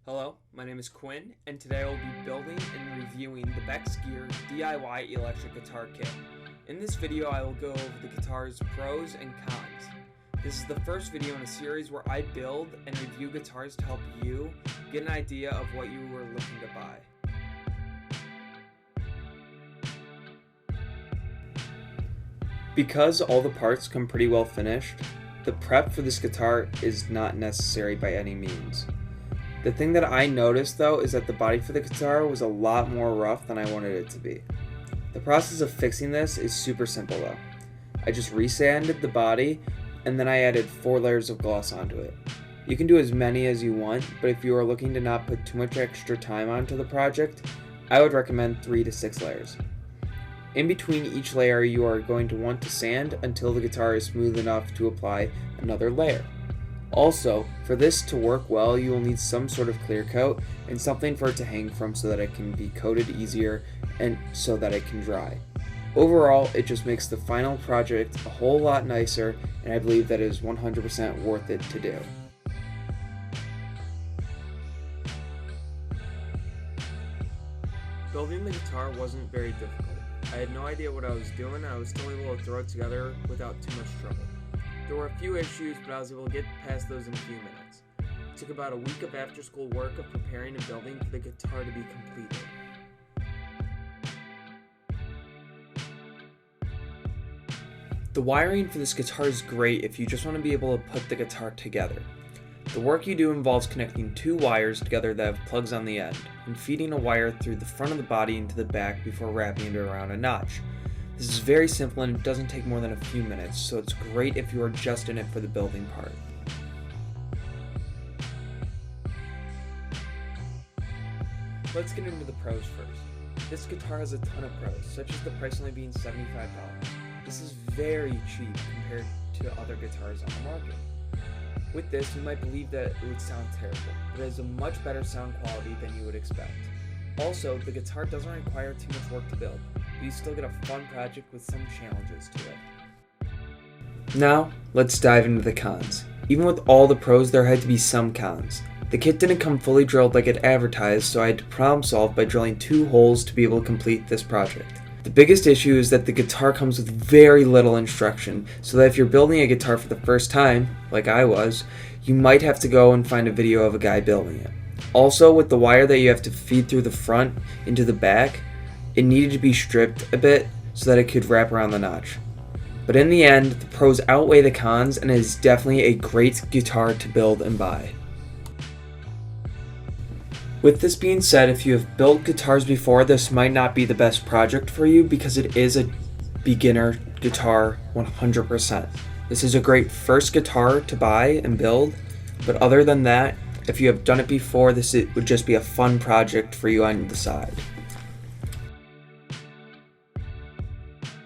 Hello, my name is Quinn, and today I will be building and reviewing the Bexgear DIY electric guitar kit. In this video, I will go over the guitar's pros and cons. This is the first video in a series where I build and review guitars to help you get an idea of what you were looking to buy. Because all the parts come pretty well finished, the prep for this guitar is not necessary by any means. The thing that I noticed though is that the body for the guitar was a lot more rough than I wanted it to be. The process of fixing this is super simple though. I just resanded the body and then I added 4 layers of gloss onto it. You can do as many as you want, but if you are looking to not put too much extra time onto the project, I would recommend 3 to 6 layers. In between each layer, you are going to want to sand until the guitar is smooth enough to apply another layer. Also, for this to work well, you will need some sort of clear coat and something for it to hang from so that it can be coated easier and so that it can dry. Overall, it just makes the final project a whole lot nicer, and I believe that it is 100% worth it to do. Building the guitar wasn't very difficult. I had no idea what I was doing, and I was still able to throw it together without too much trouble. There were a few issues, but I was able to get past those in a few minutes. It took about a week of after-school work of preparing and building for the guitar to be completed. The wiring for this guitar is great if you just want to be able to put the guitar together. The work you do involves connecting 2 wires together that have plugs on the end, and feeding a wire through the front of the body into the back before wrapping it around a notch. This is very simple and it doesn't take more than a few minutes, so it's great if you are just in it for the building part. Let's get into the pros first. This guitar has a ton of pros, such as the price only being $75. This is very cheap compared to other guitars on the market. With this, you might believe that it would sound terrible, but it has a much better sound quality than you would expect. Also, the guitar doesn't require too much work to build, but you still get a fun project with some challenges to it. Now, let's dive into the cons. Even with all the pros, there had to be some cons. The kit didn't come fully drilled like it advertised, so I had to problem solve by drilling 2 holes to be able to complete this project. The biggest issue is that the guitar comes with very little instruction, so that if you're building a guitar for the first time, like I was, you might have to go and find a video of a guy building it. Also, with the wire that you have to feed through the front into the back, it needed to be stripped a bit so that it could wrap around the notch. But in the end, the pros outweigh the cons, and it is definitely a great guitar to build and buy. With this being said, if you have built guitars before, this might not be the best project for you because it is a beginner guitar 100%. This is a great first guitar to buy and build, but other than that, if you have done it before, would just be a fun project for you on the side.